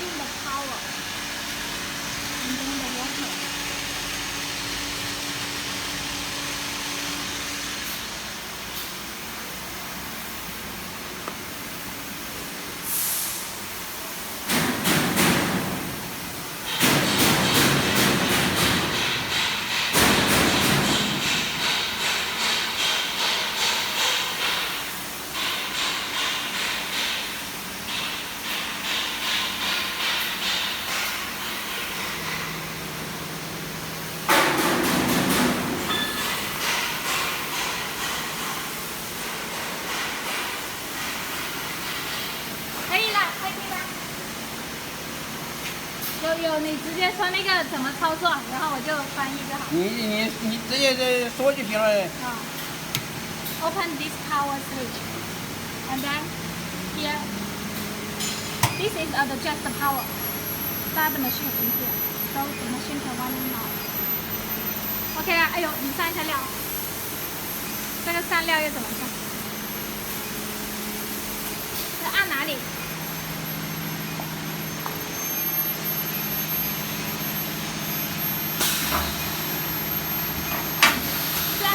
in the power and then the water.有，你直接说那个怎么操作，然后我就翻译就好。你直接说就行了。Open this power switch, and then here, this is adjust the power. Start the machine in here, so the machine can run now. OK 了，哎呦，你上一下料，这个上料又怎么上？要按哪里？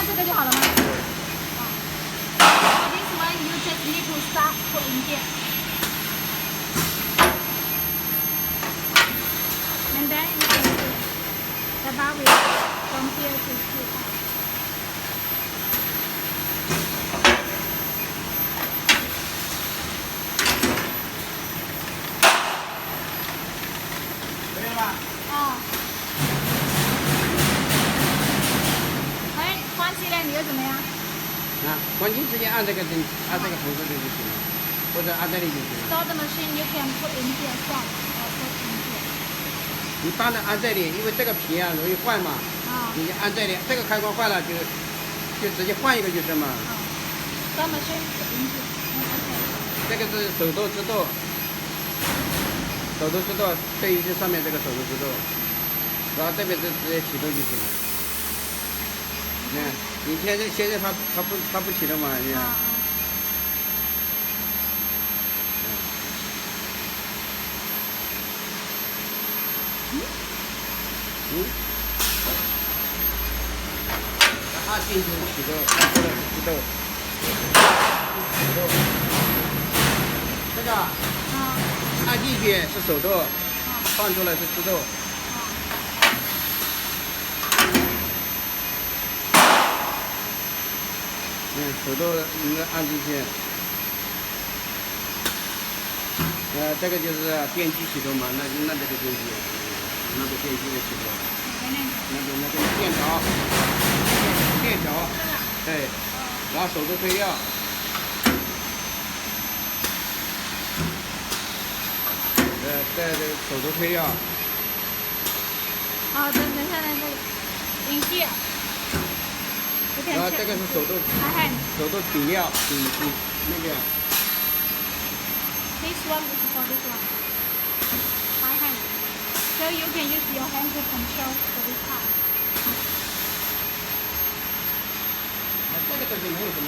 这个就好了吗？This one you just need to start put in here, and then you can see the valve from here to here. 可以了吧？关机呢？你又怎么样？关机直接按这个红色的就行了，或者按这里就行了。Start the machine, you can put in here, stop, or put in here. 你当然按这里，因为这个皮啊容易坏嘛。你按这里，这个开关坏了就直接换一个就是嘛。Start machine, put in here. OK. 这个是手动自动，对于这上面这个手动自动，然后这边直接启动就行了。你看，你现在它不启动嘛？你看。按进去启动，按出来是自动。这个按进去是手动，放出来是自动。手动应该按进去。这个就是电机启动嘛，那这个电机，那个电机的启动，那个电条，对，然后手动推掉。在这个手动推掉。等一下，那个in here。然后这个是手动顶料，顶那个。This one is for this one. By hand. So you can use your hand to control for this part. 这个东西没有什么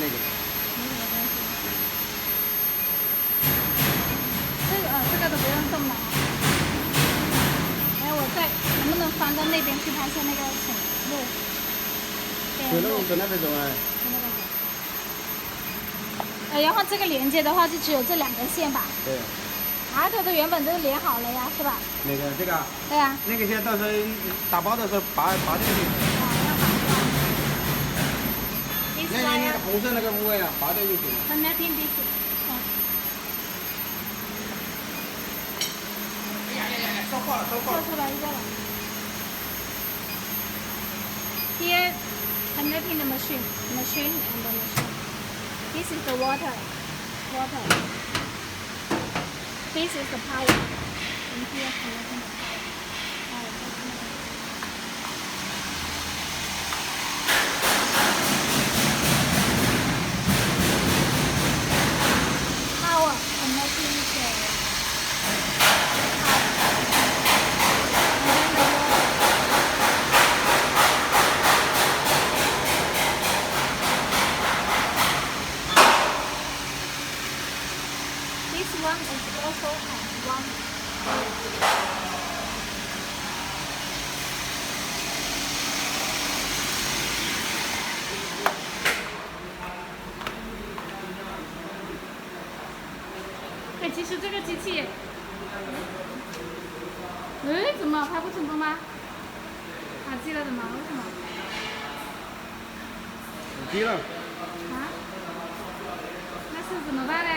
那个。没有东西。这个都不用动了。哎，我再能不能翻到那边去拍摄那个水路？走那边走啊。然后这个连接的话就只有这2根线吧？对。它原本都连好了呀，是吧？哪个？这个？对呀。那个线到时候打包的时候拔这个就行。那个红色那个部位啊，拔掉就行了。Connecting this. 烧化了。做出来一个了。Here, connecting the machine and the machine. This is the water. This is the power. And here connecting the power. Power connecting the This one is also has one 哎，其实这个机器，哎，怎么拍不成功吗？卡机了怎么？为什么？死机了。啊？那是怎么办呢？